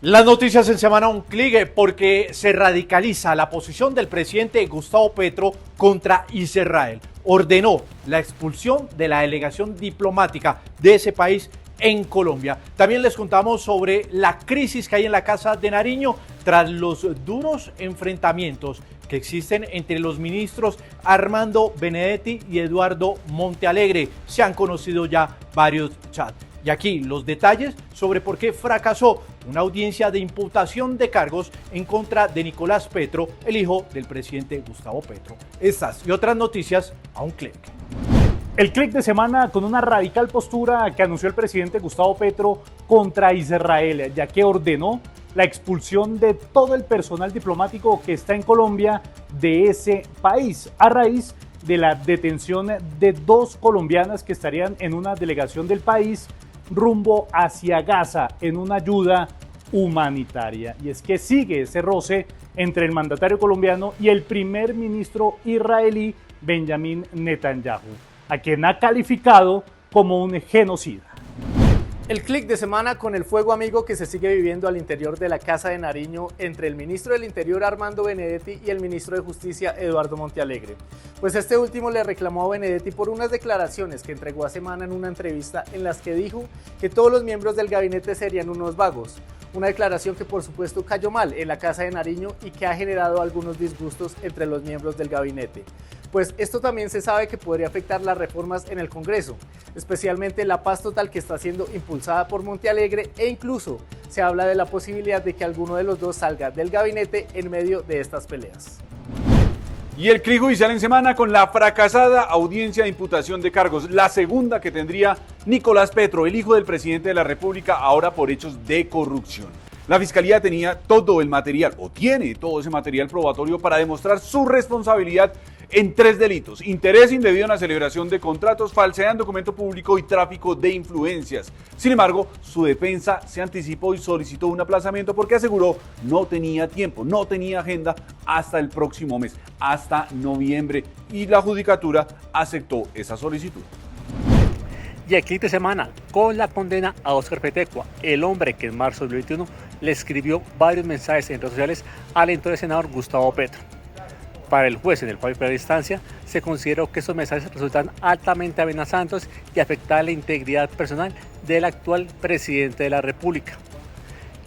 Las noticias en Semana Un Clic porque se radicaliza la posición del presidente Gustavo Petro contra Israel. Ordenó la expulsión de la delegación diplomática de ese país en Colombia. También les contamos sobre la crisis que hay en la Casa de Nariño tras los duros enfrentamientos que existen entre los ministros Armando Benedetti y Eduardo Montealegre. Se han conocido ya varios chats. Y aquí los detalles sobre por qué fracasó una audiencia de imputación de cargos en contra de Nicolás Petro, el hijo del presidente Gustavo Petro. Estas y otras noticias a un clic. El clic de semana con una radical postura que anunció el presidente Gustavo Petro contra Israel, ya que ordenó la expulsión de todo el personal diplomático que está en Colombia de ese país, a raíz de la detención de 2 colombianas que estarían en una delegación del país rumbo hacia Gaza en una ayuda humanitaria. Y es que sigue ese roce entre el mandatario colombiano y el primer ministro israelí Benjamin Netanyahu, a quien ha calificado como un genocida. El clic de semana con el fuego amigo que se sigue viviendo al interior de la Casa de Nariño entre el ministro del Interior Armando Benedetti y el ministro de Justicia Eduardo Montealegre. Pues este último le reclamó a Benedetti por unas declaraciones que entregó a Semana en una entrevista en las que dijo que todos los miembros del gabinete serían unos vagos. Una declaración que por supuesto cayó mal en la Casa de Nariño y que ha generado algunos disgustos entre los miembros del gabinete. Pues esto también se sabe que podría afectar las reformas en el Congreso, especialmente la paz total que está siendo impulsada por Montealegre, e incluso se habla de la posibilidad de que alguno de los dos salga del gabinete en medio de estas peleas. Y el clic judicial en semana con la fracasada audiencia de imputación de cargos, la segunda que tendría Nicolás Petro, el hijo del presidente de la República, ahora por hechos de corrupción. La Fiscalía tenía todo el material, o tiene todo ese material probatorio para demostrar su responsabilidad en 3 delitos: interés indebido en la celebración de contratos, falsedad en documento público y tráfico de influencias. Sin embargo, su defensa se anticipó y solicitó un aplazamiento porque aseguró no tenía tiempo, no tenía agenda hasta el próximo mes, hasta noviembre, y la Judicatura aceptó esa solicitud. Y el clic de semana con la condena a Óscar Petecua, el hombre que en marzo del 2021 le escribió varios mensajes en redes sociales al entonces senador Gustavo Petro. Para el juez en el fallo de primera instancia, se consideró que esos mensajes resultan altamente amenazantes y afectan la integridad personal del actual presidente de la República.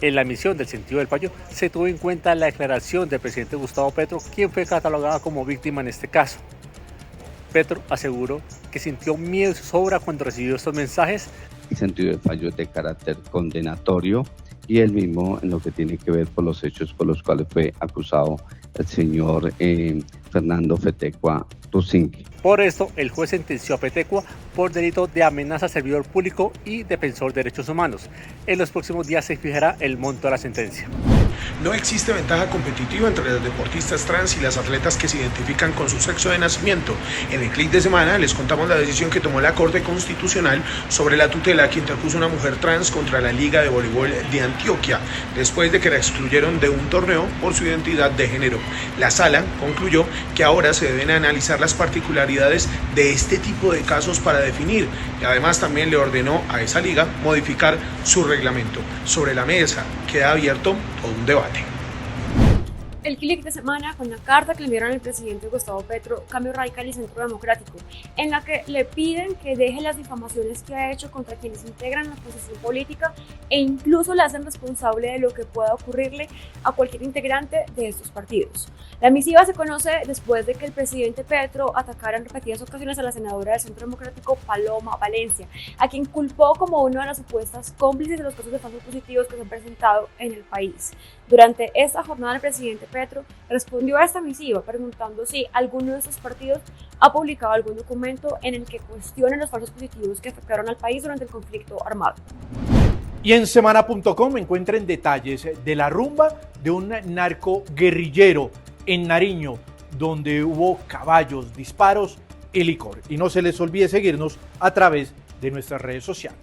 En la emisión del sentido del fallo, se tuvo en cuenta la declaración del presidente Gustavo Petro, quien fue catalogado como víctima en este caso. Petro aseguró que sintió miedo y zozobra cuando recibió estos mensajes. El sentido del fallo es de carácter condenatorio y el mismo en lo que tiene que ver por los hechos por los cuales fue acusado el señor Fernando Petecua Tucinque. Por esto, el juez sentenció a Petecua por delito de amenaza a servidor público y defensor de derechos humanos. En los próximos días se fijará el monto de la sentencia. No existe ventaja competitiva entre los deportistas trans y las atletas que se identifican con su sexo de nacimiento. En el clic de semana les contamos la decisión que tomó la Corte Constitucional sobre la tutela que interpuso una mujer trans contra la Liga de Voleibol de Antioquia, después de que la excluyeron de un torneo por su identidad de género. La sala concluyó que ahora se deben analizar las particularidades de este tipo de casos para definir, y además también le ordenó a esa liga modificar su reglamento. Sobre la mesa queda abierto todo un debate. El clic de semana con la carta que le enviaron al presidente Gustavo Petro, Cambio Radical y Centro Democrático, en la que le piden que deje las difamaciones que ha hecho contra quienes integran la oposición política e incluso le hacen responsable de lo que pueda ocurrirle a cualquier integrante de estos partidos. La misiva se conoce después de que el presidente Petro atacara en repetidas ocasiones a la senadora del Centro Democrático Paloma Valencia, a quien culpó como una de las supuestas cómplices de los casos de falsos positivos que se han presentado en el país. Durante esta jornada, el presidente Petro respondió a esta misiva preguntando si alguno de estos partidos ha publicado algún documento en el que cuestione los falsos positivos que afectaron al país durante el conflicto armado. Y en semana.com encuentren detalles de la rumba de un narco guerrillero en Nariño, donde hubo caballos, disparos y licor. Y no se les olvide seguirnos a través de nuestras redes sociales.